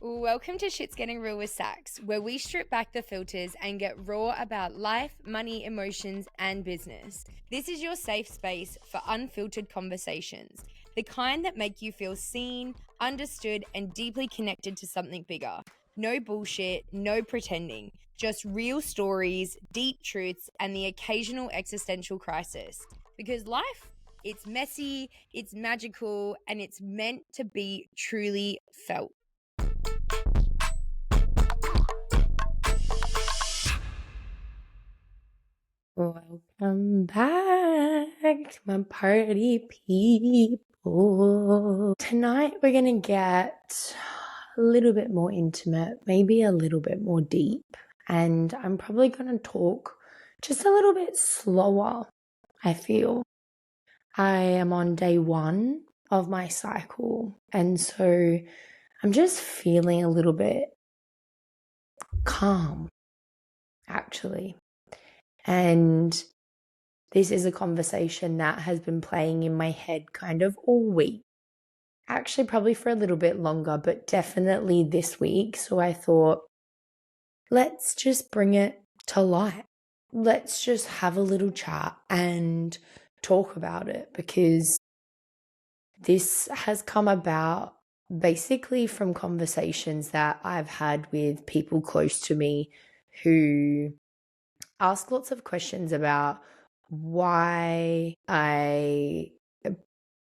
Welcome to Shit's Getting Real with Sax, where we strip back the filters and get raw about life, money, emotions, and business. This is your safe space for unfiltered conversations, the kind that make you feel seen, understood, and deeply connected to something bigger. No bullshit, no pretending, just real stories, deep truths, and the occasional existential crisis. Because life, it's messy, it's magical, and it's meant to be truly felt. Welcome back, my party people. Tonight we're going to get a little bit more intimate, maybe a little bit more deep, and I'm probably going to talk just a little bit slower, I feel. I am on day 1 of my cycle, and so I'm just feeling a little bit calm, actually. And this is a conversation that has been playing in my head kind of all week. Actually, probably for a little bit longer, but definitely this week. So I thought, let's just bring it to light. Let's just have a little chat and talk about it, because this has come about basically from conversations that I've had with people close to me who ask lots of questions about why I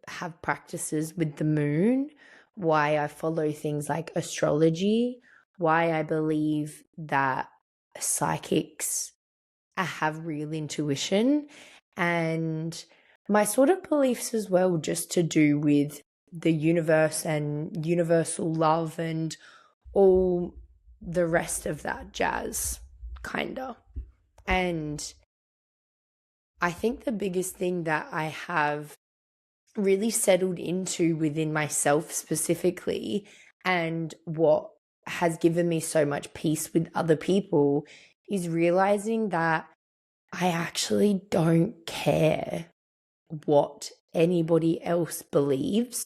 have practices with the moon, why I follow things like astrology, why I believe that psychics have real intuition, and my sort of beliefs as well, just to do with the universe and universal love and all the rest of that jazz, kinda. And I think the biggest thing that I have really settled into within myself specifically, and what has given me so much peace with other people, is realizing that I actually don't care what anybody else believes,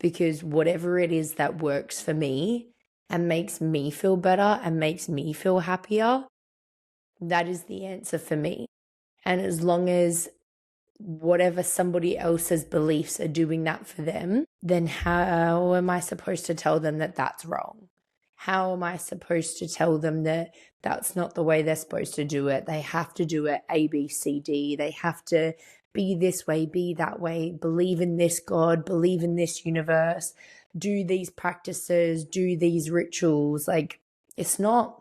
because whatever it is that works for me and makes me feel better and makes me feel happier, that is the answer for me. And as long as whatever somebody else's beliefs are doing that for them, then how am I supposed to tell them that that's wrong? How am I supposed to tell them that that's not the way they're supposed to do it? They have to do it A, B, C, D. They have to be this way, be that way, believe in this God, believe in this universe, do these practices, do these rituals. Like, it's not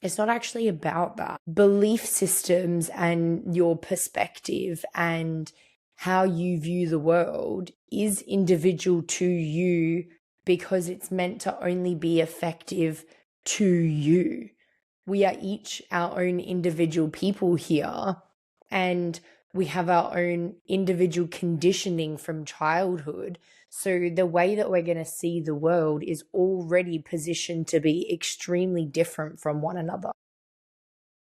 actually about that. Belief systems and your perspective and how you view the world is individual to you, because it's meant to only be effective to you. We are each our own individual people here, and we have our own individual conditioning from childhood. So the way that we're going to see the world is already positioned to be extremely different from one another.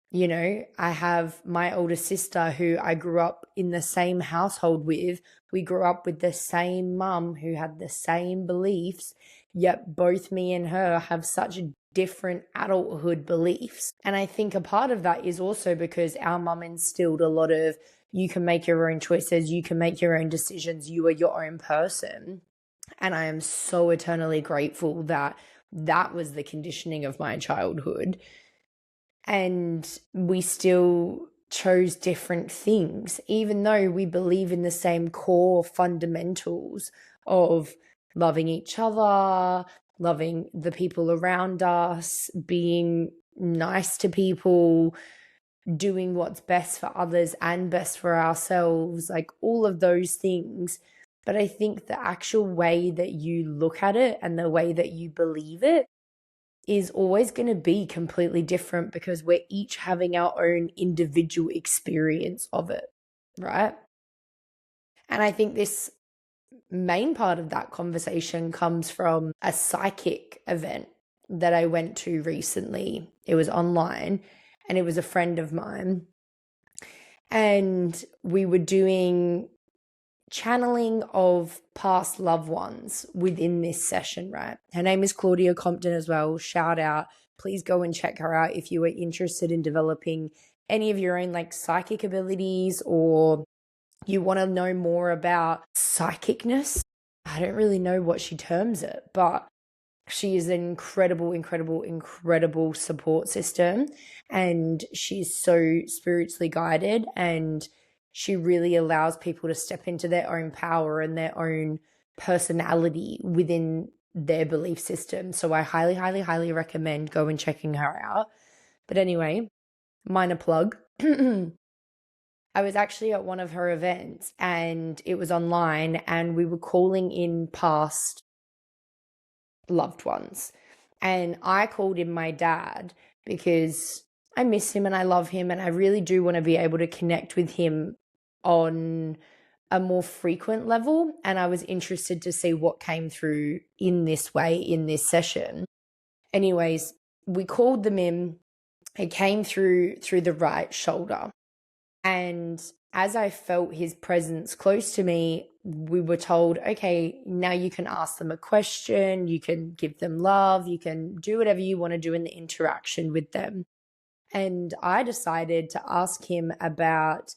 You know, I have my older sister who I grew up in the same household with. We grew up with the same mum who had the same beliefs, yet both me and her have such different adulthood beliefs. And I think a part of that is also because our mum instilled a lot of, you can make your own choices, you can make your own decisions, you are your own person. And I am so eternally grateful that that was the conditioning of my childhood. And we still chose different things, even though we believe in the same core fundamentals of loving each other, loving the people around us, being nice to people, doing what's best for others and best for ourselves, like all of those things. But I think the actual way that you look at it and the way that you believe it is always going to be completely different, because we're each having our own individual experience of it, right? And I think this main part of that conversation comes from a psychic event that I went to recently. It was online, and it was a friend of mine. And we were doing channeling of past loved ones within this session, right? Her name is Claudia Compton as well. Shout out. Please go and check her out if you are interested in developing any of your own like psychic abilities, or you want to know more about psychicness. I don't really know what she terms it, but she is an incredible, incredible, incredible support system. And she's so spiritually guided, and she really allows people to step into their own power and their own personality within their belief system. So I highly, highly, highly recommend go and checking her out. But anyway, minor plug. I was actually at one of her events and it was online, and we were calling in past loved ones. And I called in my dad because I miss him and I love him, and I really do want to be able to connect with him on a more frequent level. And I was interested to see what came through in this way in this session. Anyways, we called them in. It came through the right shoulder. And as I felt his presence close to me, we were told, okay, now you can ask them a question, you can give them love, you can do whatever you want to do in the interaction with them. And I decided to ask him about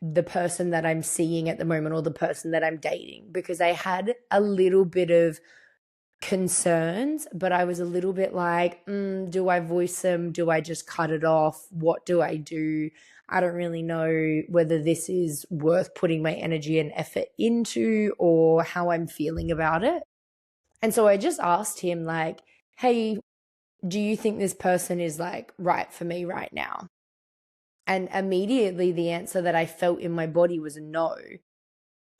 the person that I'm seeing at the moment, or the person that I'm dating, because I had a little bit of concerns, but I was a little bit like, do I voice them? Do I just cut it off? What do I do? I don't really know whether this is worth putting my energy and effort into, or how I'm feeling about it. And so I just asked him like, hey, do you think this person is like right for me right now? And immediately the answer that I felt in my body was no.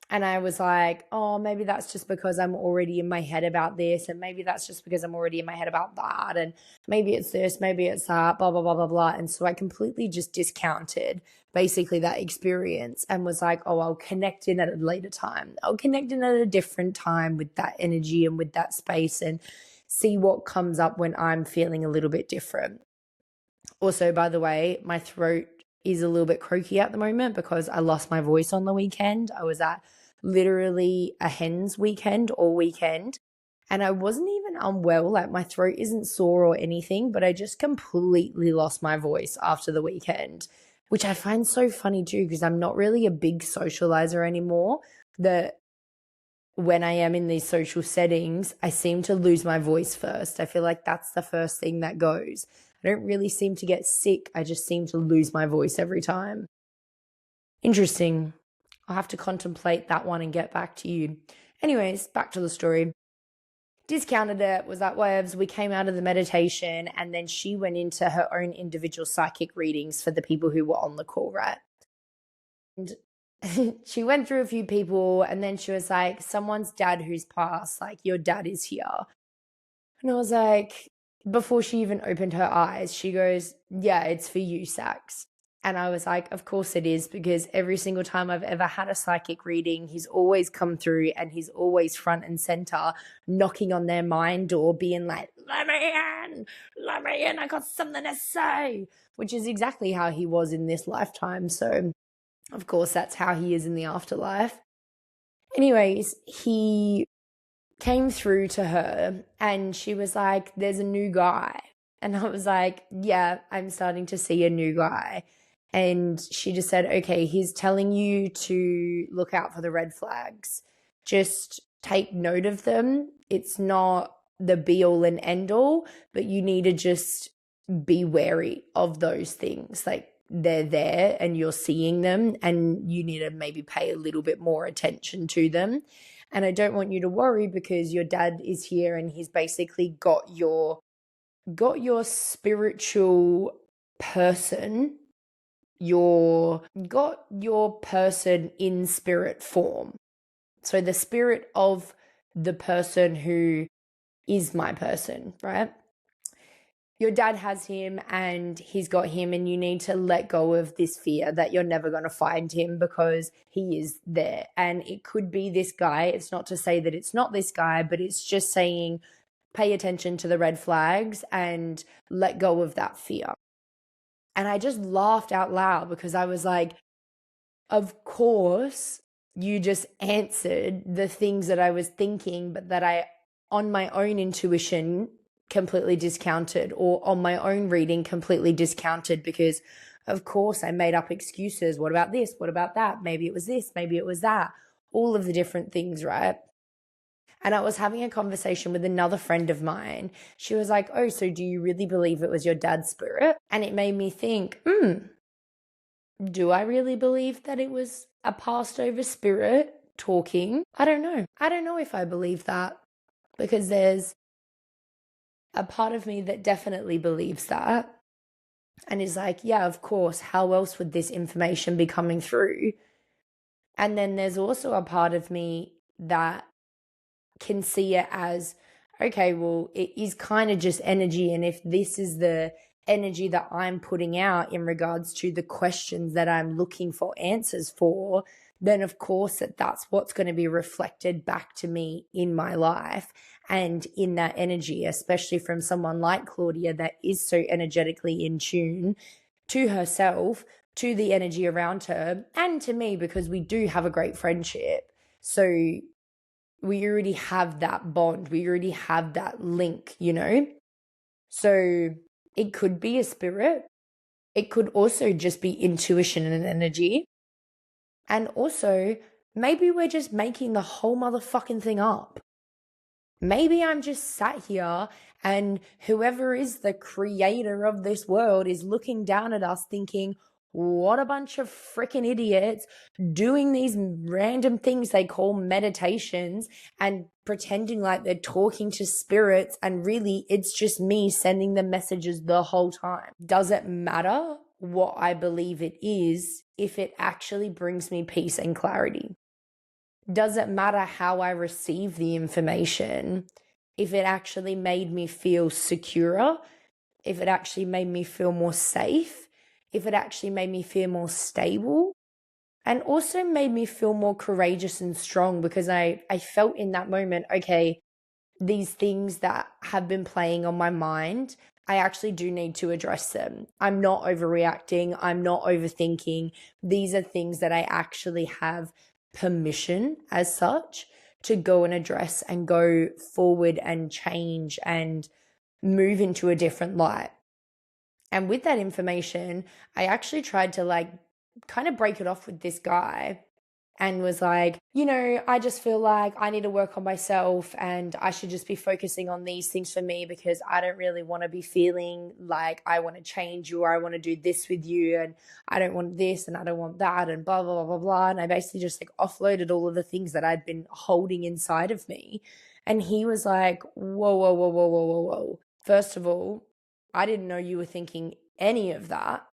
And I was like, oh, maybe that's just because I'm already in my head about this. And maybe that's just because I'm already in my head about that. And maybe it's this, maybe it's that, blah, blah, blah, blah, blah. And so I completely just discounted basically that experience and was like, oh, I'll connect in at a later time. I'll connect in at a different time with that energy and with that space, and see what comes up when I'm feeling a little bit different. Also, by the way, my throat is a little bit croaky at the moment because I lost my voice on the weekend. I was at literally a hen's weekend all weekend, and I wasn't even unwell. Like, my throat isn't sore or anything, but I just completely lost my voice after the weekend, which I find so funny too, because I'm not really a big socializer anymore. That when I am in these social settings, I seem to lose my voice first. I feel like that's the first thing that goes. I don't really seem to get sick. I just seem to lose my voice every time. Interesting. I'll have to contemplate that one and get back to you. Anyways, back to the story. Discounted it, was like, whatevs. We came out of the meditation, and then she went into her own individual psychic readings for the people who were on the call, right? And she went through a few people, and then she was like, someone's dad who's passed, like, your dad is here. And I was like, before she even opened her eyes, she goes, yeah, it's for you, Sax. And I was like, of course it is, because every single time I've ever had a psychic reading, he's always come through and he's always front and center, knocking on their mind door, being like, let me in, I got something to say, which is exactly how he was in this lifetime. So, of course, that's how he is in the afterlife. Anyways, he came through to her and she was like, there's a new guy. And I was like, yeah, I'm starting to see a new guy. And she just said, okay, he's telling you to look out for the red flags. Just take note of them. It's not the be all and end all, but you need to just be wary of those things. Like, they're there and you're seeing them, and you need to maybe pay a little bit more attention to them. And I don't want you to worry, because your dad is here and he's basically got your spiritual person, got your person in spirit form. So the spirit of the person who is my person, right? Your dad has him and he's got him, and you need to let go of this fear that you're never going to find him, because he is there. And it could be this guy. It's not to say that it's not this guy, but it's just saying, pay attention to the red flags and let go of that fear. And I just laughed out loud, because I was like, of course you just answered the things that I was thinking, but that I, on my own intuition, completely discounted, or on my own reading, completely discounted, because of course I made up excuses. What about this? What about that? Maybe it was this, maybe it was that. All of the different things, right? And I was having a conversation with another friend of mine. She was like, "Oh, so do you really believe it was your dad's spirit?" And it made me think, do I really believe that it was a passed over spirit talking? I don't know. I don't know if I believe that, because there's a part of me that definitely believes that and is like, yeah, of course, how else would this information be coming through? And then there's also a part of me that can see it as, okay, well, it is kind of just energy. And if this is the energy that I'm putting out in regards to the questions that I'm looking for answers for, then of course that's what's going to be reflected back to me in my life and in that energy, especially from someone like Claudia that is so energetically in tune to herself, to the energy around her, and to me, because we do have a great friendship. So we already have that bond, we already have that link, you know? So it could be a spirit. It could also just be intuition and energy. And also, maybe we're just making the whole motherfucking thing up. Maybe I'm just sat here and whoever is the creator of this world is looking down at us thinking, what a bunch of freaking idiots doing these random things they call meditations and pretending like they're talking to spirits, and really it's just me sending them messages the whole time. Does it matter what I believe it is if it actually brings me peace and clarity? Does it matter how I receive the information if it actually made me feel secure, if it actually made me feel more safe, if it actually made me feel more stable, and also made me feel more courageous and strong? Because I felt in that moment, okay, these things that have been playing on my mind, I actually do need to address them. I'm not overreacting. I'm not overthinking. These are things that I actually have permission as such to go and address and go forward and change and move into a different light. And with that information, I actually tried to like kind of break it off with this guy and was like, I just feel like I need to work on myself and I should just be focusing on these things for me, because I don't really want to be feeling like I want to change you or I want to do this with you, and I don't want this and I don't want that and blah, blah, blah, blah, blah. And I basically just like offloaded all of the things that I'd been holding inside of me. And he was like, whoa, whoa, whoa, whoa, whoa, whoa, whoa. First of all, I didn't know you were thinking any of that.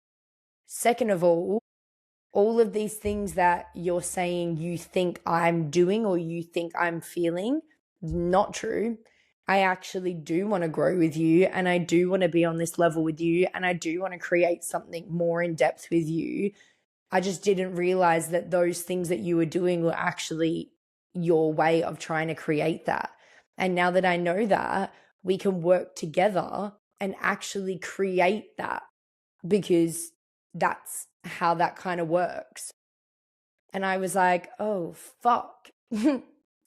Second of all of these things that you're saying you think I'm doing or you think I'm feeling, not true. I actually do want to grow with you, and I do want to be on this level with you, and I do want to create something more in depth with you. I just didn't realize that those things that you were doing were actually your way of trying to create that. And now that I know that, we can work together and actually create that, because that's how that kind of works. And I was like, oh, fuck,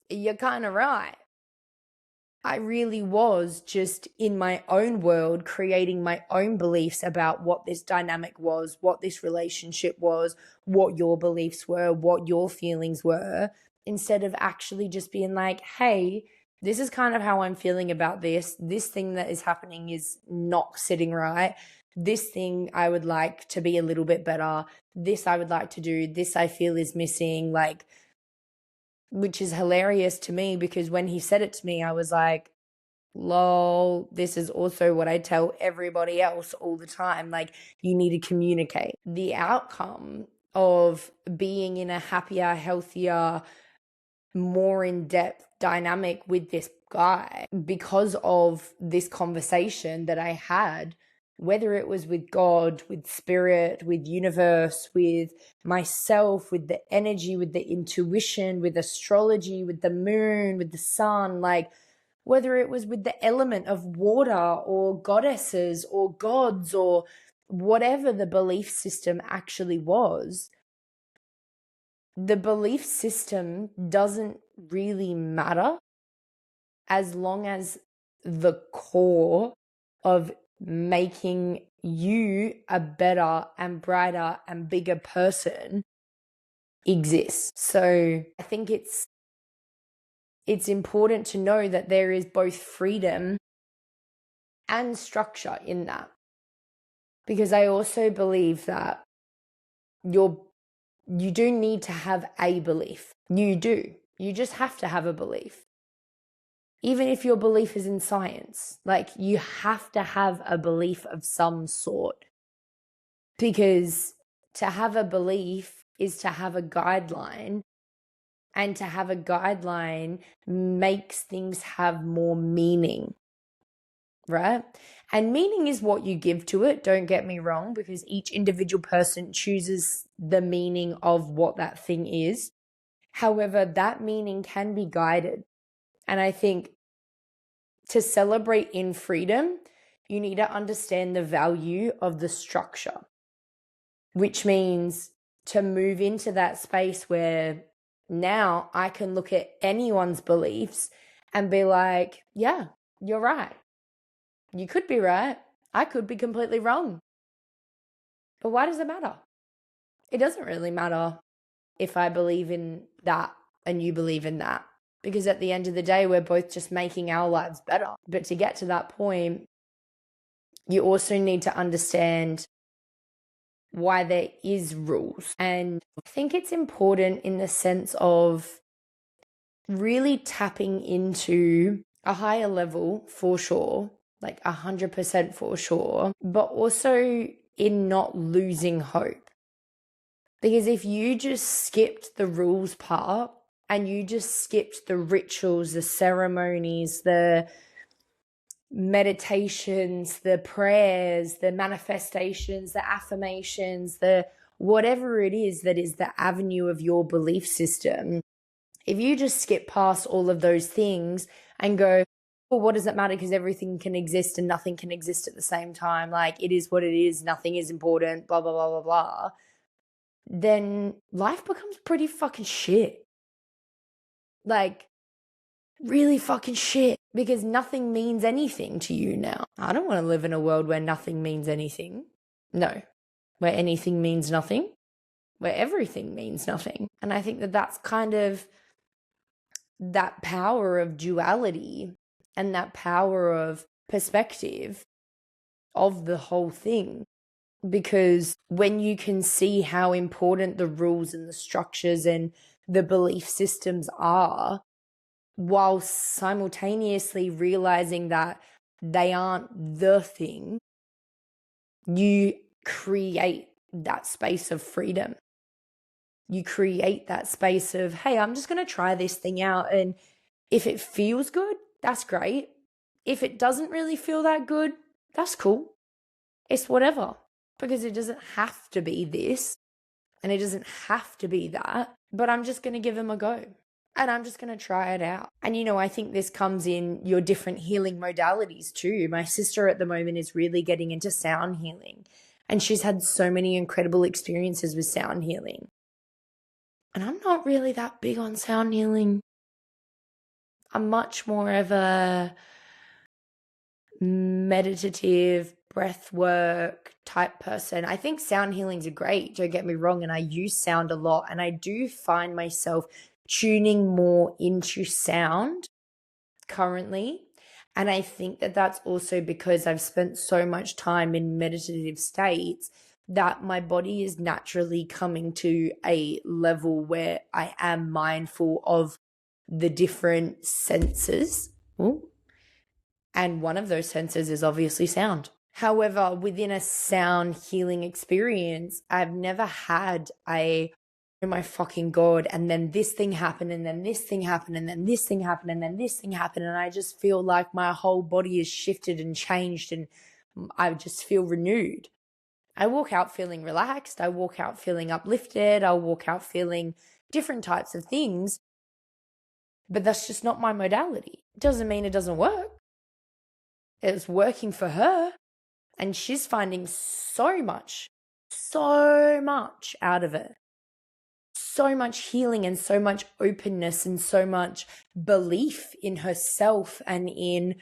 you're kind of right. I really was just in my own world, creating my own beliefs about what this dynamic was, what this relationship was, what your beliefs were, what your feelings were, instead of actually just being like, hey, this is kind of how I'm feeling about this. This thing that is happening is not sitting right. This thing I would like to be a little bit better. This I would like to do. This I feel is missing. Like, which is hilarious to me, because when he said it to me, I was like, lol, this is also what I tell everybody else all the time. Like, you need to communicate. The outcome of being in a happier, healthier, more in-depth dynamic with this guy, because of this conversation that I had, whether it was with God, with spirit, with universe, with myself, with the energy, with the intuition, with astrology, with the moon, with the sun, like whether it was with the element of water or goddesses or gods or whatever the belief system actually was, the belief system doesn't really matter as long as the core of making you a better and brighter and bigger person exists. So I think it's important to know that there is both freedom and structure in that. Because I also believe that you do need to have a belief. You do. You just have to have a belief. Even if your belief is in science, like you have to have a belief of some sort. Because to have a belief is to have a guideline, and to have a guideline makes things have more meaning, right? And meaning is what you give to it, don't get me wrong, because each individual person chooses the meaning of what that thing is. However, that meaning can be guided. And I think to celebrate in freedom, you need to understand the value of the structure, which means to move into that space where now I can look at anyone's beliefs and be like, yeah, you're right. You could be right. I could be completely wrong. But why does it matter? It doesn't really matter if I believe in that and you believe in that. Because at the end of the day, we're both just making our lives better. But to get to that point, you also need to understand why there is rules. And I think it's important in the sense of really tapping into a higher level for sure, like 100% for sure, but also in not losing hope. Because if you just skipped the rules part and you just skipped the rituals, the ceremonies, the meditations, the prayers, the manifestations, the affirmations, the whatever it is that is the avenue of your belief system, if you just skip past all of those things and go, well, what does it matter? Because everything can exist and nothing can exist at the same time. Like, it is what it is. Nothing is important, blah, blah, blah, blah, blah. Then life becomes pretty fucking shit. Like, really fucking shit. Because nothing means anything to you now. I don't want to live in a world where nothing means anything. No. Where anything means nothing. Where everything means nothing. And I think that that's kind of that power of duality and that power of perspective of the whole thing. Because when you can see how important the rules and the structures and the belief systems are, while simultaneously realizing that they aren't the thing, you create that space of freedom. You create that space of, hey, I'm just going to try this thing out. And if it feels good, that's great. If it doesn't really feel that good, that's cool. It's whatever. Because it doesn't have to be this and it doesn't have to be that. But I'm just going to give them a go. And I'm just going to try it out. And, I think this comes in your different healing modalities too. My sister at the moment is really getting into sound healing. And she's had so many incredible experiences with sound healing. And I'm not really that big on sound healing. I'm much more of a meditative breath work type person. I think sound healings are great, don't get me wrong, and I use sound a lot, and I do find myself tuning more into sound currently. And I think that that's also because I've spent so much time in meditative states that my body is naturally coming to a level where I am mindful of the different senses. Ooh. And one of those senses is obviously sound. However, within a sound healing experience, I've never had oh my fucking God, and then this thing happened, and then this thing happened, and then this thing happened, and then this thing happened. And I just feel like my whole body is shifted and changed, and I just feel renewed. I walk out feeling relaxed. I walk out feeling uplifted. I walk out feeling different types of things. But that's just not my modality. It doesn't mean it doesn't work. It's working for her. And she's finding so much out of it. so much healing and so much openness and so much belief in herself and in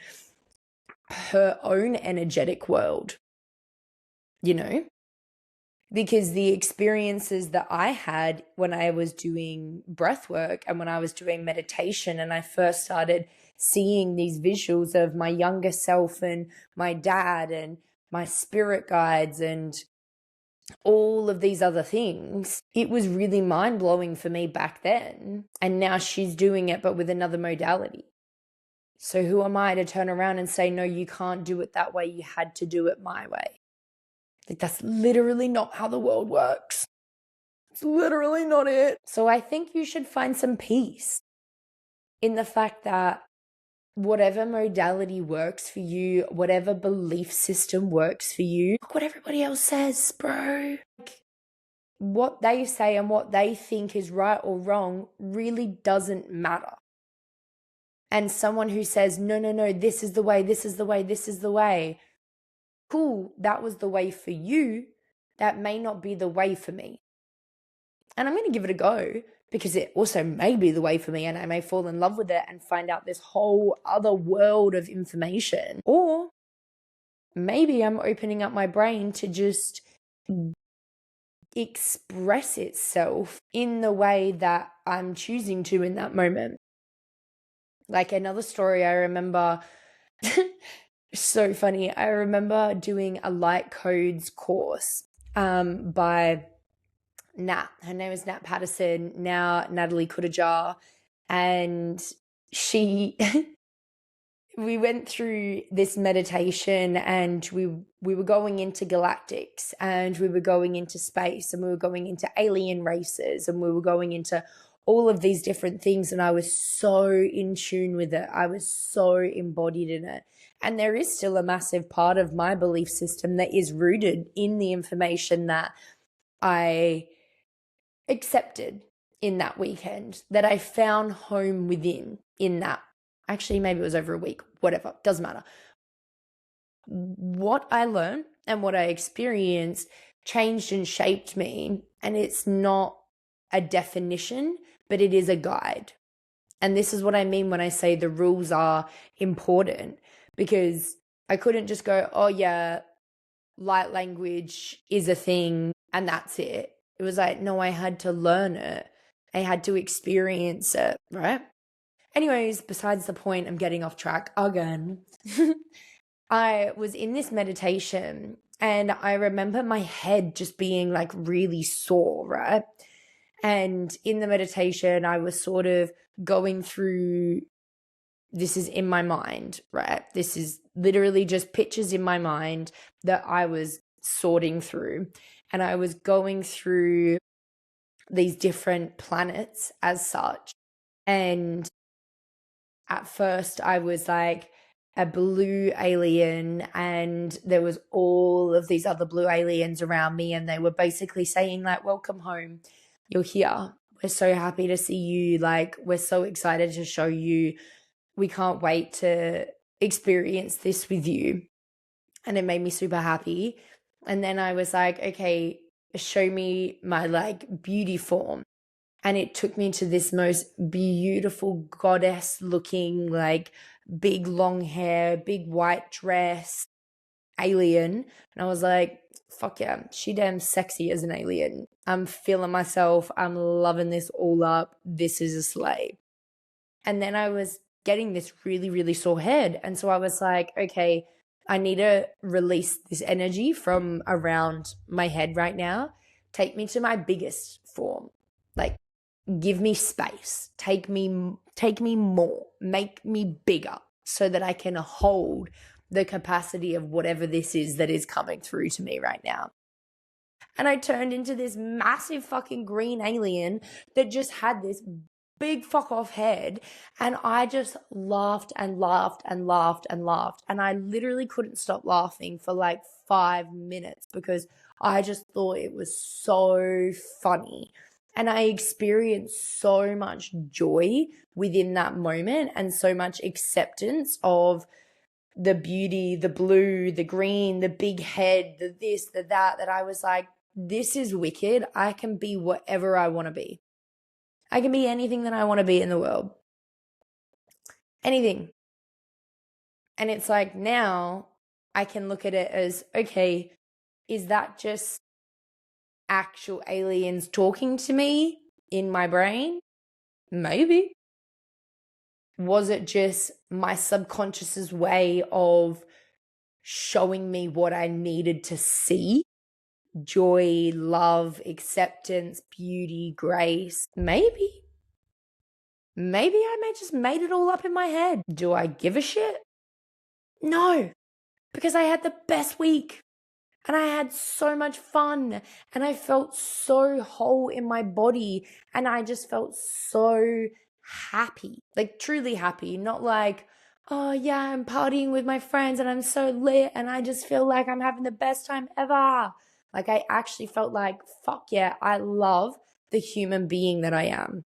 her own energetic world, because the experiences that I had when I was doing breath work and when I was doing meditation and I first started seeing these visuals of my younger self and my dad and my spirit guides and all of these other things, it was really mind-blowing for me back then. And now she's doing it, but with another modality. So who am I to turn around and say, no, you can't do it that way. You had to do it my way. Like, that's literally not how the world works. It's literally not it. So I think you should find some peace in the fact that whatever modality works for you, whatever belief system works for you, look what everybody else says, bro. Like, what they say and what they think is right or wrong really doesn't matter. And someone who says, no, this is the way, this is the way, this is the way. Cool, that was the way for you. That may not be the way for me. And I'm going to give it a go because it also may be the way for me and I may fall in love with it and find out this whole other world of information. Or maybe I'm opening up my brain to just express itself in the way that I'm choosing to in that moment. Like another story I remember, so funny. I remember doing a light codes course by Nat. Her name is Nat Patterson, now Natalie Kudajar. And we went through this meditation and we were going into galactics and we were going into space and we were going into alien races and we were going into all of these different things. And I was so in tune with it. I was so embodied in it. And there is still a massive part of my belief system that is rooted in the information that I accepted in that weekend, that I found home within in that. Actually, maybe it was over a week, whatever, doesn't matter. What I learned and what I experienced changed and shaped me. And it's not a definition, but it is a guide. And this is what I mean when I say the rules are important, because I couldn't just go, oh yeah, light language is a thing and that's it. It was like, no, I had to learn it. I had to experience it, right? Anyways, besides the point, I'm getting off track again. I was in this meditation and I remember my head just being like really sore, right? And in the meditation, I was sort of going through, this is in my mind, right? This is literally just pictures in my mind that I was sorting through. And I was going through these different planets as such. And at first I was like a blue alien and there was all of these other blue aliens around me and they were basically saying like, welcome home, you're here. We're so happy to see you. Like, we're so excited to show you. We can't wait to experience this with you. And it made me super happy. And then I was like, okay, show me my like beauty form. And it took me to this most beautiful goddess looking, like big long hair, big white dress alien. And I was like, fuck yeah, she damn sexy as an alien. I'm feeling myself. I'm loving this all up. This is a slay. And then I was getting this really, really sore head. And so I was like, okay, I need to release this energy from around my head right now. Take me to my biggest form. Like, give me space. Take me more. Make me bigger so that I can hold the capacity of whatever this is that is coming through to me right now. And I turned into this massive fucking green alien that just had this big fuck off head. And I just laughed and laughed and laughed and laughed. And I literally couldn't stop laughing for like 5 minutes because I just thought it was so funny. And I experienced so much joy within that moment and so much acceptance of the beauty, the blue, the green, the big head, the this, the that I was like, this is wicked. I can be whatever I want to be. I can be anything that I want to be in the world. Anything. And it's like now I can look at it as, okay, is that just actual aliens talking to me in my brain? Maybe. Was it just my subconscious's way of showing me what I needed to see? Joy, love, acceptance, beauty, grace. Maybe. Maybe I just made it all up in my head. Do I give a shit? No, because I had the best week and I had so much fun and I felt so whole in my body and I just felt so happy, like truly happy, not like, oh yeah, I'm partying with my friends and I'm so lit and I just feel like I'm having the best time ever. Like I actually felt like, fuck yeah, I love the human being that I am.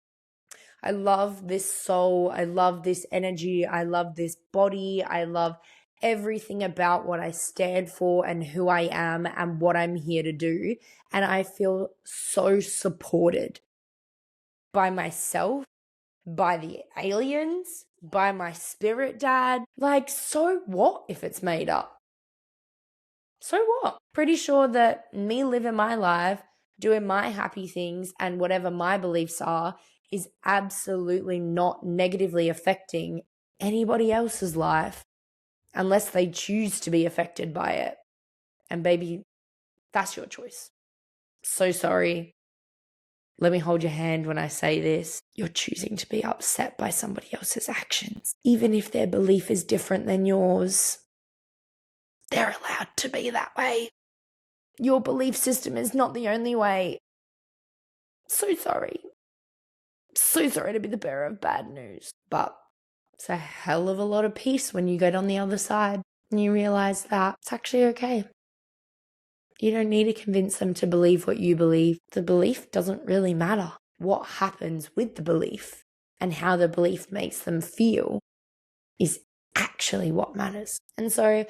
I love this soul. I love this energy. I love this body. I love everything about what I stand for and who I am and what I'm here to do. And I feel so supported by myself, by the aliens, by my spirit dad. Like, so what if it's made up? So what? Pretty sure that me living my life, doing my happy things and whatever my beliefs are is absolutely not negatively affecting anybody else's life unless they choose to be affected by it. And baby, that's your choice. So sorry. Let me hold your hand when I say this. You're choosing to be upset by somebody else's actions, even if their belief is different than yours. They're allowed to be that way. Your belief system is not the only way. So sorry. So sorry to be the bearer of bad news. But it's a hell of a lot of peace when you get on the other side and you realize that it's actually okay. You don't need to convince them to believe what you believe. The belief doesn't really matter. What happens with the belief and how the belief makes them feel is actually what matters. And so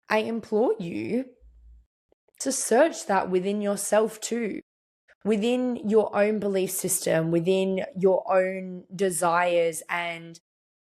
I implore you to search that within yourself too, within your own belief system, within your own desires and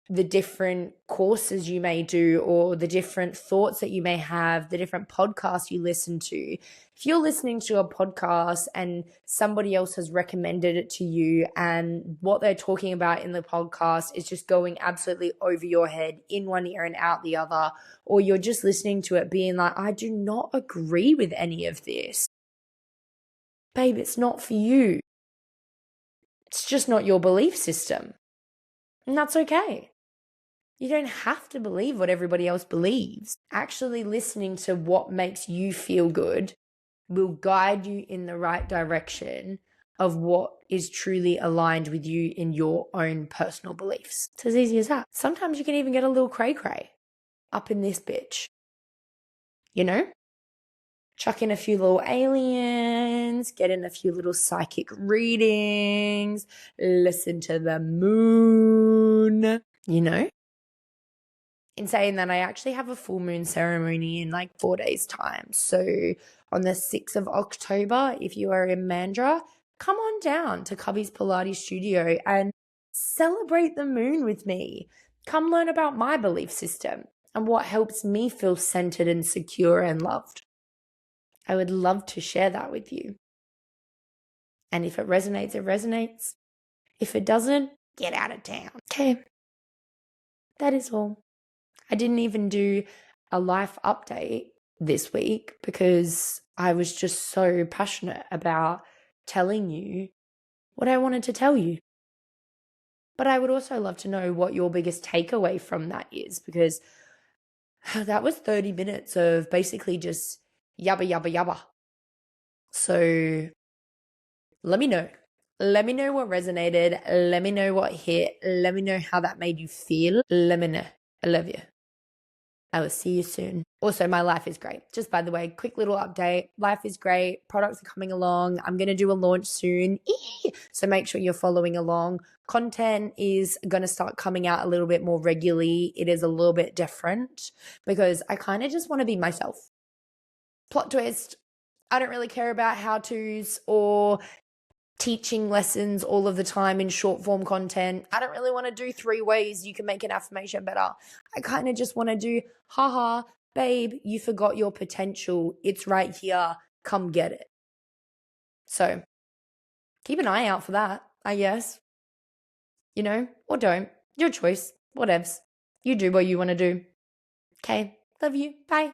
the different courses you may do or the different thoughts that you may have, the different podcasts you listen to. If you're listening to a podcast and somebody else has recommended it to you and what they're talking about in the podcast is just going absolutely over your head in one ear and out the other, or you're just listening to it being like, I do not agree with any of this. Babe, it's not for you. It's just not your belief system. And that's okay. You don't have to believe what everybody else believes. Actually listening to what makes you feel good will guide you in the right direction of what is truly aligned with you in your own personal beliefs. It's as easy as that. Sometimes you can even get a little cray-cray up in this bitch. You know? Chuck in a few little aliens, get in a few little psychic readings, listen to the moon, you know? In saying that, I actually have a full moon ceremony in like 4 days' time. So on the 6th of October, if you are in Mandurah, come on down to Cubby's Pilates studio and celebrate the moon with me. Come learn about my belief system and what helps me feel centered and secure and loved. I would love to share that with you. And if it resonates, it resonates. If it doesn't, get out of town. Okay. That is all. I didn't even do a life update this week because I was just so passionate about telling you what I wanted to tell you. But I would also love to know what your biggest takeaway from that is, because that was 30 minutes of basically just yabba, yabba, yabba. So let me know. Let me know what resonated. Let me know what hit. Let me know how that made you feel. Let me know. I love you. I will see you soon. Also, my life is great. Just by the way, quick little update. Life is great. Products are coming along. I'm going to do a launch soon. So make sure you're following along. Content is going to start coming out a little bit more regularly. It is a little bit different because I kind of just want to be myself. Plot twist. I don't really care about how-tos or teaching lessons all of the time in short form content. I don't really want to do 3 ways you can make an affirmation better. I kind of just want to do, haha, babe, you forgot your potential. It's right here. Come get it. So keep an eye out for that, I guess. Or don't. Your choice. Whatevs. You do what you want to do. Okay. Love you. Bye.